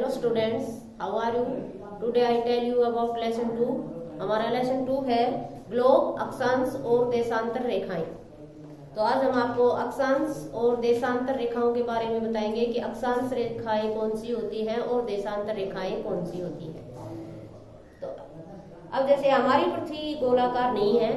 students, how are you? Today I tell you about lesson 2. हमारा lesson 2 है globe, अक्षांश और देशांतर रेखाएं। तो आज हम आपको अक्षांश और देशांतर रेखाओं के बारे में बताएंगे कि अक्षांश रेखाएं कौन सी होती हैं और देशांतर रेखाएं कौन सी होती हैं। तो अब जैसे हमारी पृथ्वी गोलाकार नहीं है,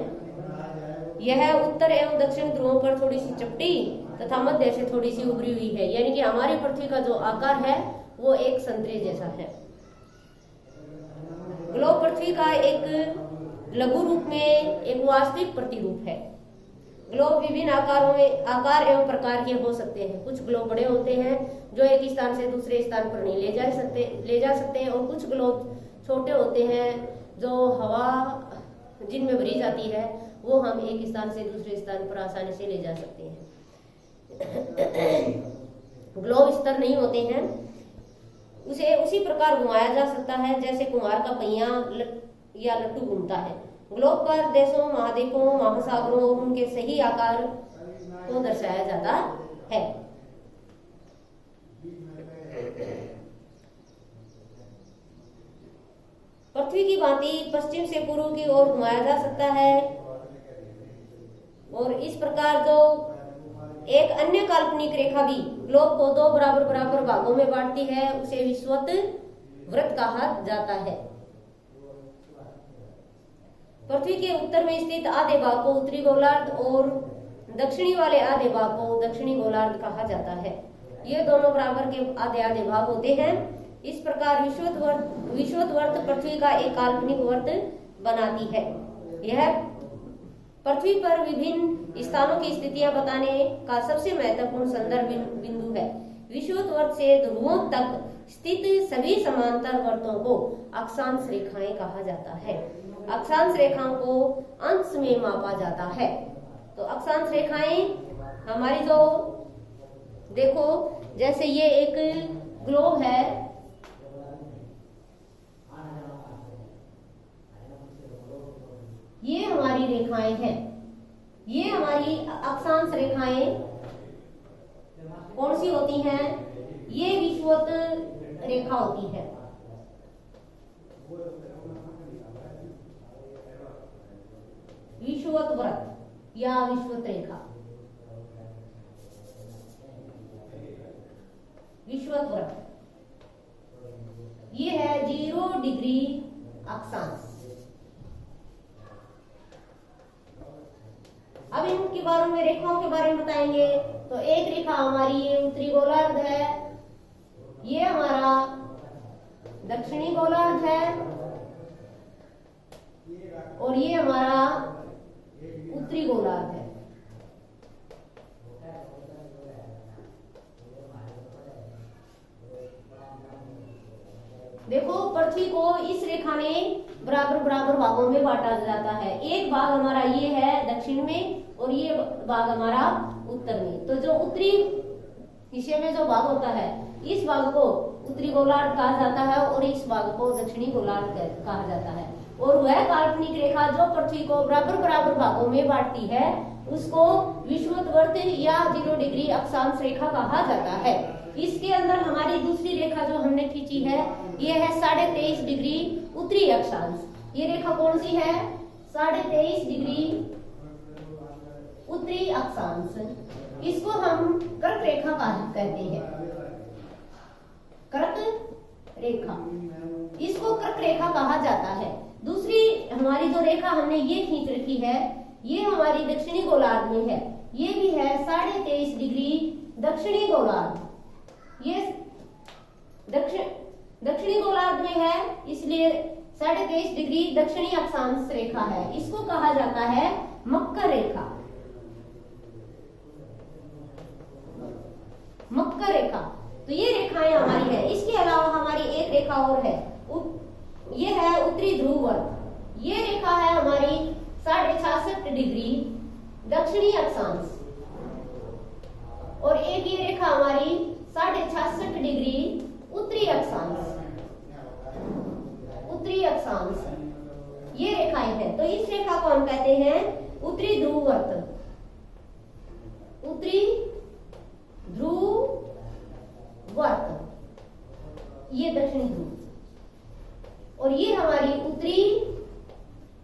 यह उत्तर एवं दक्षिण ध्रुवों पर थोड़ी सी चपटी तथा मध्य से थोड़ी सी उभरी हुई है, यानी कि हमारी पृथ्वी का जो आकार है वो एक संतरे जैसा है। ग्लोब पृथ्वी का एक लघु रूप में एक वास्तविक प्रतिरूप है। ग्लोब विभिन्न आकार एवं प्रकार के हो सकते हैं। कुछ ग्लोब बड़े होते हैं जो एक स्थान से दूसरे स्थान पर नहीं ले जा सकते हैं, और कुछ ग्लोब छोटे होते हैं जो हवा जिनमें भरी जाती है वो हम एक स्थान से दूसरे स्थान पर आसानी से ले जा सकते हैं। ग्लोब स्तर नहीं होते हैं, उसे उसी प्रकार घुमाया जा सकता है जैसे कुम्हार का पहिया या लट्टू घूमता है। ग्लोब पर देशों, महाद्वीपों, महासागरों और उनके सही आकार को दर्शाया जाता है। पृथ्वी की भांति पश्चिम से पूर्व की ओर घुमाया जा सकता है, और इस प्रकार जो एक अन्य काल्पनिक रेखा भी ग्लोब को दो बराबर बराबर भागों में बांटती है उसे विषुवत वृत्त कहा जाता है। पृथ्वी के उत्तर में स्थित आधे भाग को उत्तरी गोलार्ध और दक्षिणी वाले आधे भाग को दक्षिणी गोलार्ध कहा जाता है। ये दोनों बराबर के आधे आधे भाग होते हैं। इस प्रकार विषुवत वृत्त पृथ्वी का एक काल्पनिक वृत्त बनाती है। यह पृथ्वी पर विभिन्न स्थानों की स्थितियां बताने का सबसे महत्वपूर्ण संदर्भ बिंदु है। विषुवत वृत्त से ध्रुवों तक स्थित सभी समांतर वृत्तों को अक्षांश रेखाएं कहा जाता है। अक्षांश रेखाओं को अंश में मापा जाता है। तो अक्षांश रेखाएं हमारी जो देखो, जैसे ये एक ग्लोब है, ये हमारी रेखाएं हैं। ये हमारी अक्षांश रेखाएं कौन सी होती हैं? ये विषुवत रेखा होती है। विषुवत वृत्त या विषुवत रेखा, विषुवत वृत्त ये है 0 डिग्री अक्षांश। अब इनके बारे में, रेखाओं के बारे में बताएंगे। तो एक रेखा हमारी ये उत्तरी गोलार्ध है, ये हमारा दक्षिणी गोलार्ध है, और ये हमारा उत्तरी गोलार्ध है। देखो, पृथ्वी को इस रेखा में बराबर बराबर भागों में बांटा जाता है। एक भाग हमारा ये है दक्षिण में और ये भाग हमारा उत्तर में। तो जो उत्तरी हिस्से में जो भाग होता है, इस भाग को उत्तरी गोलार्ध कहा जाता है और इस भाग को दक्षिणी गोलार्ध कहा जाता है। और वह काल्पनिक रेखा जो पृथ्वी को बराबर बराबर भागों में बांटती है उसको विषुवत वृत्त या 0 डिग्री अक्षांश रेखा कहा जाता है। इसके अंदर हमारी दूसरी रेखा जो हमने खींची है ये है 23.5 डिग्री उत्तरी अक्षांश। ये रेखा कौन सी है? 23.5 डिग्री उत्तरी अक्षांश। इसको हम कर्क रेखा कहते हैं। कर्क रेखा, इसको कर्क रेखा कहा जाता है। दूसरी हमारी जो रेखा हमने ये खींच रखी है ये हमारी दक्षिणी गोलार्ध में है। ये भी है 23.5 डिग्री दक्षिणी गोलार्ध। ये दक्षिणी गोलार्ध में है, इसलिए 23.5 डिग्री दक्षिणी अक्षांश रेखा है। इसको कहा जाता है मकर रेखा। मकर रेखा, तो ये रेखाएं हमारी है। इसके अलावा हमारी एक रेखा और है, ये है उत्तरी ध्रुव वृत्त। ये रेखा है हमारी 66.5 डिग्री दक्षिणी अक्षांश, और एक ये रेखा हमारी 66.5 डिग्री उत्तरी अक्षांश। उत्तरी अक्षांश ये रेखाएं हैं। तो इस रेखा को हम कहते हैं उत्तरी ध्रुव वृत्त। उत्तरी ध्रुव वर्त। ये दक्षिणी ध्रुव और ये हमारी उत्तरी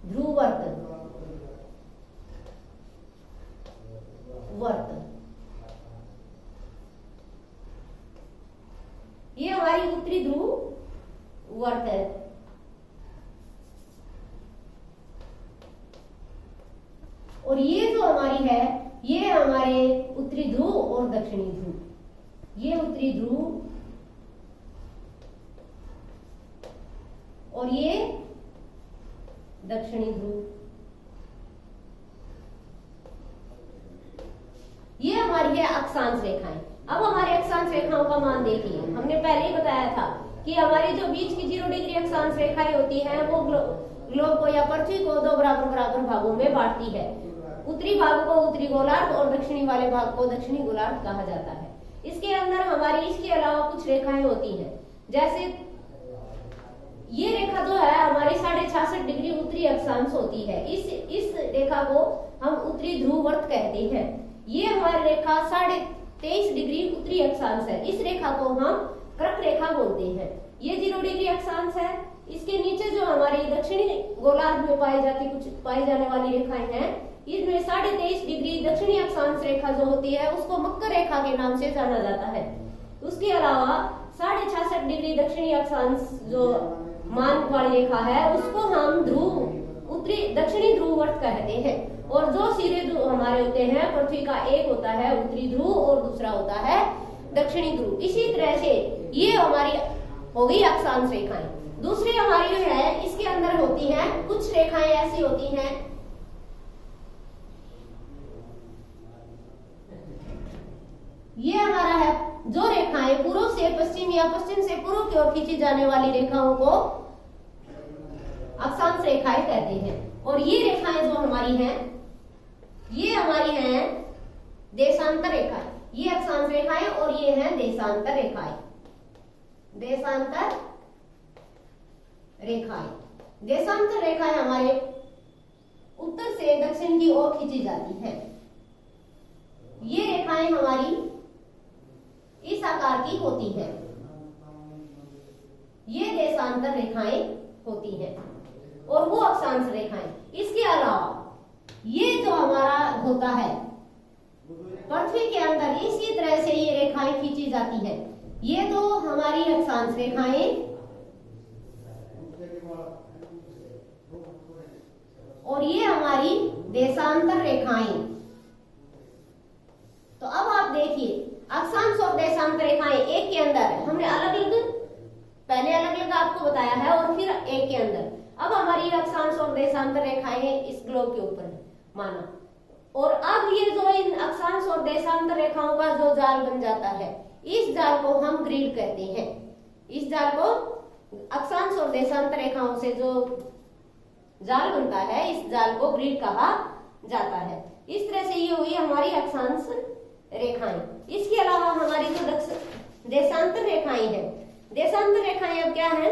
ध्रुवर्त ये हमारी उत्तरी ध्रुव वर्त है। और ये जो हमारी है ये हमारे उत्तरी ध्रुव और दक्षिणी ध्रुव, ये उत्तरी ध्रुव और ये दक्षिणी ध्रुव, ये हमारी है अक्षांश रेखाएं। अब हमारे अक्षांश रेखाओं का मान देखिए, हमने पहले ही बताया था कि हमारी जो बीच की 0 डिग्री अक्षांश रेखाएं होती हैं वो ग्लोब को या पृथ्वी को 2 बराबर बराबर भागों में बांटती है। उत्तरी भाग को उत्तरी गोलार्ध और दक्षिणी वाले भाग को दक्षिणी गोलार्ध कहा जाता है। इसके अंदर हमारी इसके अलावा कुछ रेखाएं होती हैं, जैसे ये रेखा जो है हमारी 66.5 डिग्री उत्तरी अक्षांश होती है। इस रेखा को हम उत्तरी ध्रुववर्त कहते हैं। ये हमारी रेखा 23.5 डिग्री उत्तरी अक्षांश है। इस रेखा को हम कर्क रेखा बोलते हैं। ये 0 डिग्री अक्षांश है। इसके नीचे जो हमारी दक्षिणी गोलार्ध में पाई जाने वाली रेखाएं हैं, इसमें 23.5 डिग्री दक्षिणी अक्षांश रेखा जो होती है उसको मकर रेखा के नाम से जाना जाता है। उसके अलावा 66.5 डिग्री दक्षिणी अक्षांश जो मान वाली रेखा है उसको हम दक्षिणी ध्रुववर्त कहते हैं। और जो सिरे हमारे होते हैं पृथ्वी का, एक होता है उत्तरी ध्रुव और दूसरा होता है दक्षिणी ध्रुव। इसी तरह से ये हमारी हो गई अक्षांश रेखाएं। दूसरी हमारी जो है इसके अंदर होती हैं कुछ रेखाएं ऐसी होती हैं, ये हमारा है जो रेखाएं पूर्व से पश्चिम या पश्चिम से पूर्व की ओर खींची जाने वाली रेखाओं को अक्षांश रेखाएं कहते हैं। और ये रेखाएं जो हमारी हैं ये हमारी हैं देशांतर रेखाएं। ये अक्षांश रेखाएं और ये हैं देशांतर रेखाएं। देशांतर रेखाएं हमारे उत्तर से दक्षिण की ओर खींची जाती हैं। ये रेखाएं हमारी इस आकार की होती हैं। ये देशांतर रेखाएं होती हैं और वो अक्षांश रेखाएं। इसके अलावा ये जो हमारा होता है पृथ्वी के अंदर, इसी तरह से ये रेखाएं खींची जाती हैं। ये तो हमारी अक्षांश रेखाएं और ये हमारी देशांतर रेखाएं। तो अब आप देखिए अक्षांश और देशांतर रेखाएं एक के अंदर हमने पहले अलग अलग आपको बताया है और फिर एक के अंदर। अब हमारी अक्षांश और देशांतर रेखाएं इस ग्लोब के ऊपर माना, और अब ये जो इन अक्षांश और देशांतर रेखाओं का जो जाल बन जाता है इस जाल को हम ग्रिड कहते हैं। इस जाल को अक्षांश और देशांतर रेखाओं से जो जाल बनता है इस जाल को ग्रिड कहा जाता है। इस तरह से ये हुई हमारी अक्षांश रेखाएं। इसके अलावा हमारी जो देशांतर रेखाएं हैं, देशांतर रेखाएं अब क्या है?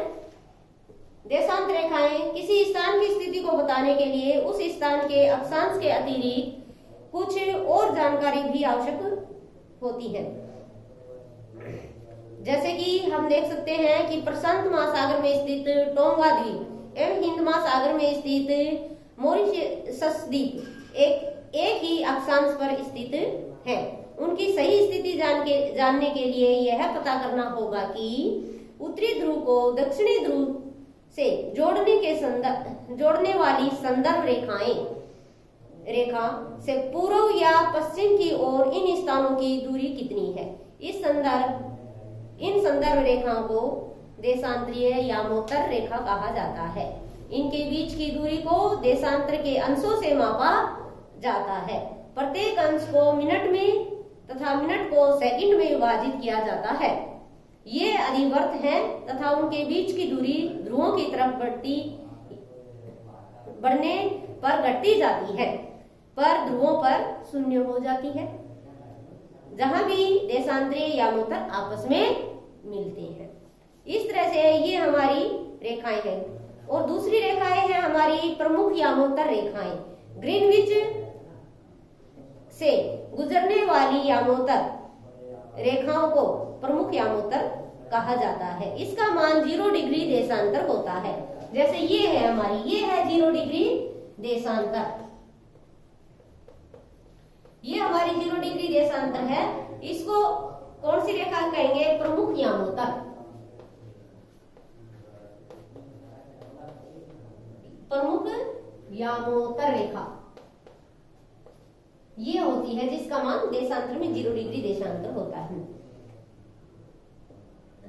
देशांतर रेखाएं किसी स्थान की स्थिति को बताने के लिए उस स्थान के अक्षांश के अतिरिक्त कुछ और जानकारी भी आवश्यक होती है। जैसे कि हम देख सकते हैं कि प्रशांत महासागर में स्थित टोंगा द्वीप एवं हिंद महासागर में स्थित मॉरिशस द्वीप एक ही अक्षांश पर स्थित है। उनकी सही स्थिति जानने के लिए यह पता करना होगा कि उत्तरी ध्रुव को दक्षिणी ध्रुव से जोड़ने वाली संदर्भ रेखा से पूर्व या पश्चिम की ओर इन स्थानों की दूरी कितनी है। इन संदर्भ रेखाओं को देशांतरीय यामोत्तर रेखा कहा जाता है। इनके बीच की दूरी को देशांतर के अंशों से मापा जाता है। प्रत्येक अंश को मिनट में तथा मिनट को सेकंड में विभाजित किया जाता है। ये अधिवर्त हैं तथा उनके बीच की दूरी ध्रुवों की तरफ बढ़ने पर घटती जाती है, पर ध्रुवों पर शून्य हो जाती है जहां भी देशांतरीय यामोत्तर आपस में मिलते हैं। इस तरह से ये हमारी रेखाएं हैं। और दूसरी रेखाएं हैं हमारी प्रमुख यामोत्तर रेखाएं। ग्रीनविच से गुजरने वाली यामोत्तर रेखाओं को प्रमुख यामोत्तर कहा जाता है। इसका मान 0 डिग्री देशांतर होता है। जैसे ये है हमारी, ये है 0 डिग्री देशांतर, ये हमारी 0 डिग्री देशांतर है। इसको कौन सी रेखा कहेंगे? प्रमुख यामोत्तर, प्रमुख यामोत्तर रेखा ये होती है जिसका मान देशांतर में 0 डिग्री देशांतर होता है।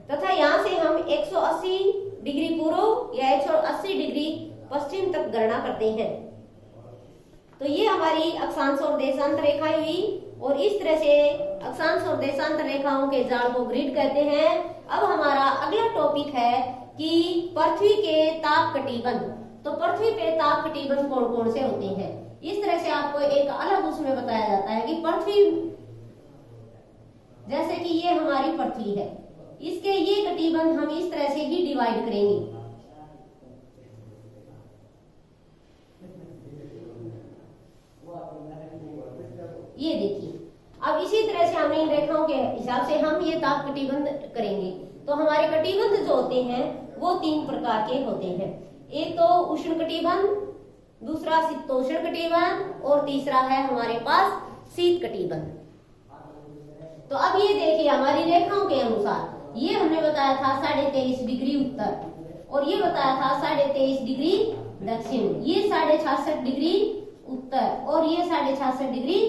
तथा यहां से हम 180 डिग्री पूर्व या 180 डिग्री पश्चिम तक गणना करते हैं। तो ये हमारी अक्षांश और देशांतर रेखाएं हुई, और इस तरह से अक्षांश और देशांतर रेखाओं के जाल को ग्रिड कहते हैं। अब हमारा अगला टॉपिक है कि पृथ्वी के ताप कटिबंध। तो पृथ्वी पे ताप कटिबंध कौन कौन से होते हैं, इस तरह से आपको एक अलग उसमें बताया जाता है कि पृथ्वी, जैसे कि ये हमारी पृथ्वी है, इसके ये कटिबंध हम इस तरह से ही डिवाइड करेंगे। ये देखिए, अब इसी तरह से हमने इन रेखाओं के हिसाब से हम ये ताप कटिबंध करेंगे। तो हमारे कटिबंध जो होते हैं वो 3 प्रकार के होते हैं। एक तो उष्ण कटिबंध, दूसरा शीतोष्ण कटिबंध, और तीसरा है हमारे पास शीत कटिबंध। तो अब ये देखिए हमारी रेखाओं के अनुसार, ये हमने बताया था 23.5 डिग्री उत्तर, और ये बताया था 23.5 डिग्री दक्षिण, ये 66.5 डिग्री उत्तर, और ये 66.5 डिग्री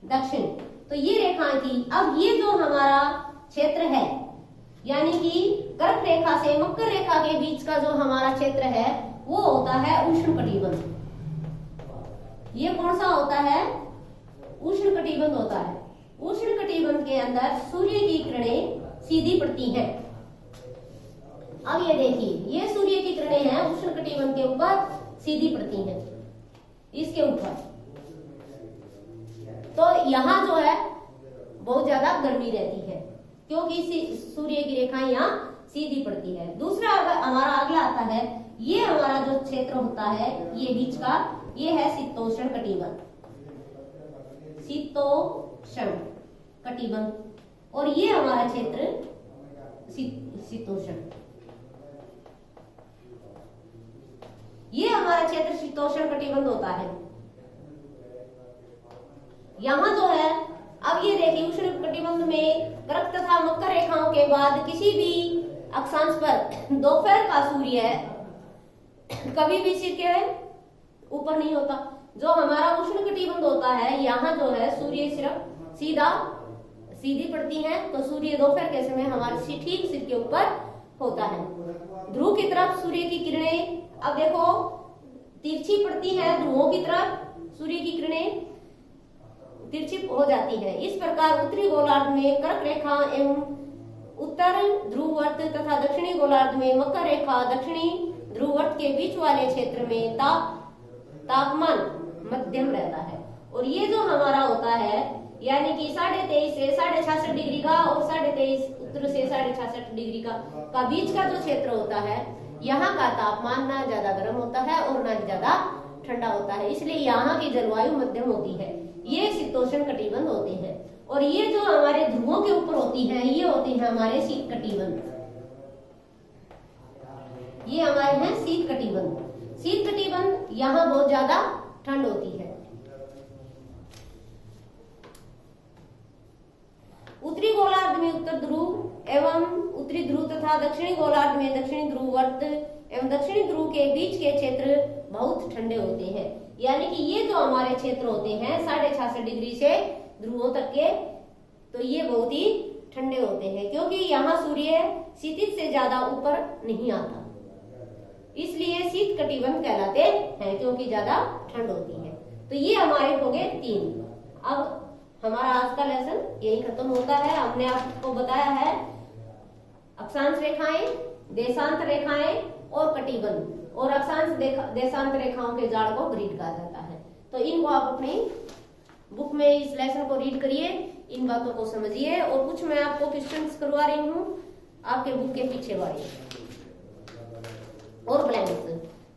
दक्षिण। तो ये रेखाएं थी। अब ये जो हमारा क्षेत्र है, यानी कि कर्क रेखा से मकर रेखा के बीच का जो हमारा क्षेत्र है वो होता है उष्ण कटिबंध। ये कौन सा होता है? उष्ण कटिबंध होता है। उष्ण कटिबंध के अंदर सूर्य की किरणें सीधी पड़ती हैं। अब ये देखिए, ये सूर्य की किरणें हैं उष्ण कटिबंध के ऊपर सीधी पड़ती हैं, इसके ऊपर। तो यहाँ जो है बहुत ज्यादा गर्मी रहती है, क्योंकि सूर्य की रेखाएं यहाँ सीधी पड़ती है। दूसरा हमारा अगला आता है, ये हमारा जो क्षेत्र होता है ये बीच का, ये है शीतोष्ण कटिबंध, शीतोष्ण कटिबंध, और ये हमारा क्षेत्र शीतोष्ण, ये हमारा क्षेत्र शीतोष्ण कटिबंध होता है। यहाँ जो है, अब ये देखिए उष्ण कटिबंध में कर्क तथा मकर रेखाओं के बाद किसी भी अक्षांश पर दोपहर का सूर्य कभी भी सिर के ऊपर नहीं होता। जो हमारा उष्ण कटिबंध होता है, यहाँ जो है सूर्य सिर्फ सीधी पड़ती है, तो सूर्य दोपहर के समय हमारे ठीक सिर के ऊपर होता है। ध्रुव की तरफ सूर्य की किरणें, अब देखो तिरछी पड़ती है, ध्रुवों की तरफ सूर्य की किरणें तिरछी हो जाती है। इस प्रकार उत्तरी गोलार्ध में कर्क रेखा एवं उत्तर ध्रुववर्त तथा दक्षिणी गोलार्ध में मकर रेखा दक्षिणी ध्रुववर्त के बीच वाले क्षेत्र में तापमान मध्यम रहता है। और ये जो हमारा होता है, यानी कि 23.5 से 66.5 डिग्री का और 23.5 उत्तर से 66.5 डिग्री का बीच का जो क्षेत्र होता है, यहाँ का तापमान ना ज्यादा गर्म होता है और ना ज्यादा ठंडा होता है, इसलिए यहाँ की जलवायु मध्यम होती है। ये शीतोष्ण कटिबंध होते हैं। और ये जो हमारे ध्रुवों के ऊपर होती है, ये होते हैं हमारे शीत कटिबंध, ये हमारे हैं शीत कटिबंध। शीत कटिबंध यहाँ बहुत ज्यादा ठंड होती है। उत्तरी गोलार्ध में उत्तर ध्रुव एवं उत्तरी ध्रुव तथा दक्षिणी गोलार्ध में दक्षिणी ध्रुववर्त एवं दक्षिणी ध्रुव के बीच के क्षेत्र बहुत ठंडे होते हैं। यानी कि ये जो हमारे क्षेत्र होते हैं 66.5 डिग्री से ध्रुवों तक के, तो ये बहुत ही ठंडे होते हैं, क्योंकि यहाँ सूर्य क्षितिज से ज्यादा ऊपर नहीं आता, इसलिए शीत कटिबंध कहलाते हैं, क्योंकि ज्यादा ठंड होती है। तो ये हमारे हो गए 3। अब हमारा आज का लेसन यही खत्म होता है। हमने आपको बताया है अक्षांश रेखाएं, देशांतर रेखाएं और कटिबंध, और अक्षांश देशांतर रेखाओं के जाल को ग्रिड कहा जाता है। तो इनको आप अपनी बुक में इस लेसन को रीड करिए, इन बातों को समझिए, और कुछ मैं आपको क्वेश्चंस करवा रही हूँ आपके बुक के पीछे वाले और ब्लैंक्स,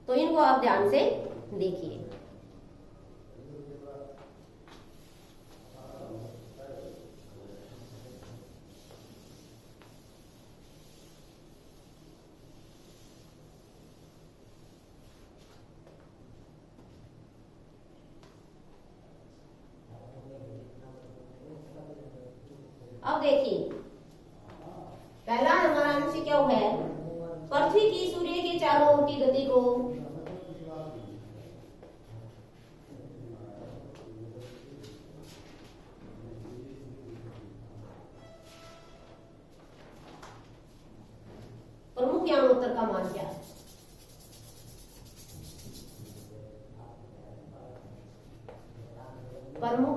तो इनको आप ध्यान से देखिए। अब देखिए पहला हमारा आंसर क्या है, पृथ्वी की सूर्य के चारों ओर की गति को प्रमुख यानोत्तर का मान क्या है। प्रमुख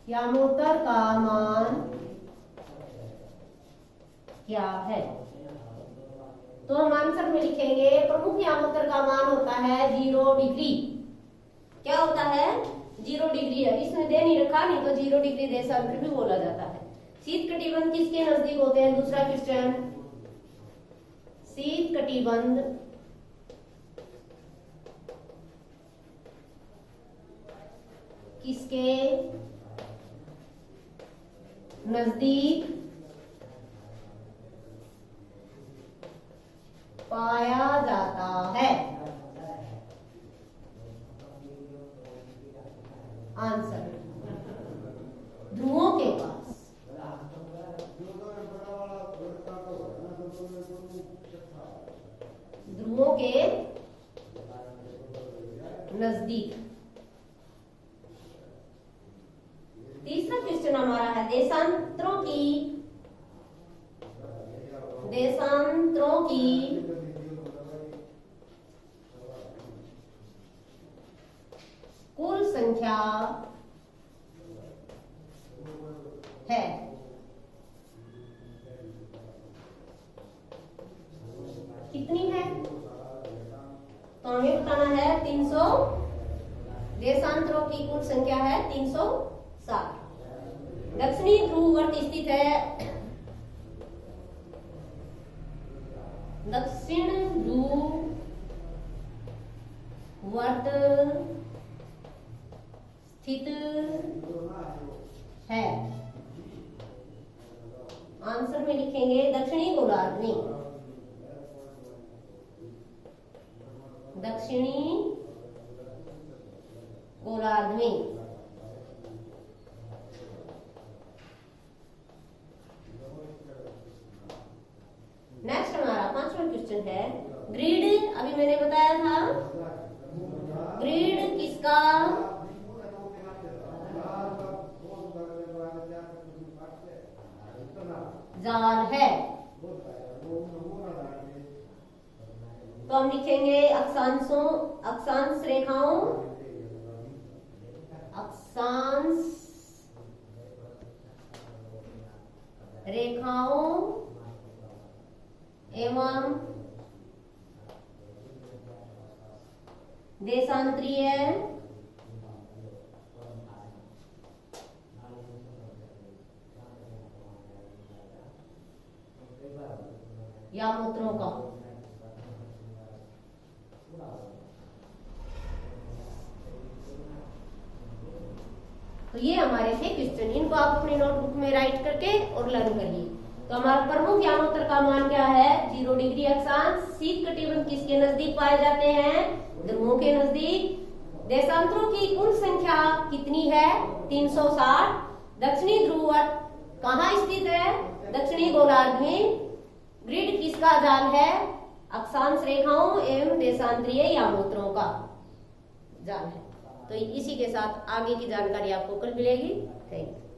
यानोत्तर का मान क्या है, तो हम आंसर में लिखेंगे प्रमुख यानोत्तर का मान होता है 0 डिग्री। क्या होता है, 0 डिग्री है, इसमें दे नहीं रखा, नहीं तो 0 डिग्री देशांतर भी बोला जाता है। शीत कटिबंध किसके नजदीक होते हैं, दूसरा क्वेश्चन, शीत कटिबंध किसके नजदीक पाया जाता है। आंसर ध्रुवों के पास। ध्रुवों के नजदीक। तीसरा क्वेश्चन हमारा है देशांतरों की कुल संख्या है। कितनी है, तो हमें बताना है 300। देशांतरों की कुल संख्या है 307। दक्षिणी ध्रुववर्त स्थित है, दक्षिण ध्रुववर्त स्थित है। आंसर में लिखेंगे दक्षिणी गोलार्ध में। दक्षिणी गोलार्ध में। नेक्स्ट हमारा पांचवा क्वेश्चन है ग्रिड। अभी मैंने बताया था ग्रिड किसका जाल है, तो हम लिखेंगे अक्षांश रेखाओं, अक्षांश रेखाओं एवं देशांतरीय यानोत्तरों का। तो ये हमारे थे क्वेश्चन, इनको आप अपनी नोटबुक में राइट करके और लर्न करिए। तो हमारा प्रमुख यानोत्तर का मान क्या है, 0 डिग्री अक्षांश। शीत कटिबंध किसके नजदीक पाए जाते हैं, ध्रुवों के नजदीक। देशांतरों की कुल संख्या कितनी है, 360। दक्षिणी ध्रुववर्त कहाँ स्थित है, दक्षिणी गोलार्ध में। ग्रिड किसका जाल है, अक्षांश रेखाओं एवं देशांतरीय यानोत्तरों का जाल है। तो इसी के साथ आगे की जानकारी आपको कल मिलेगी। Thank you.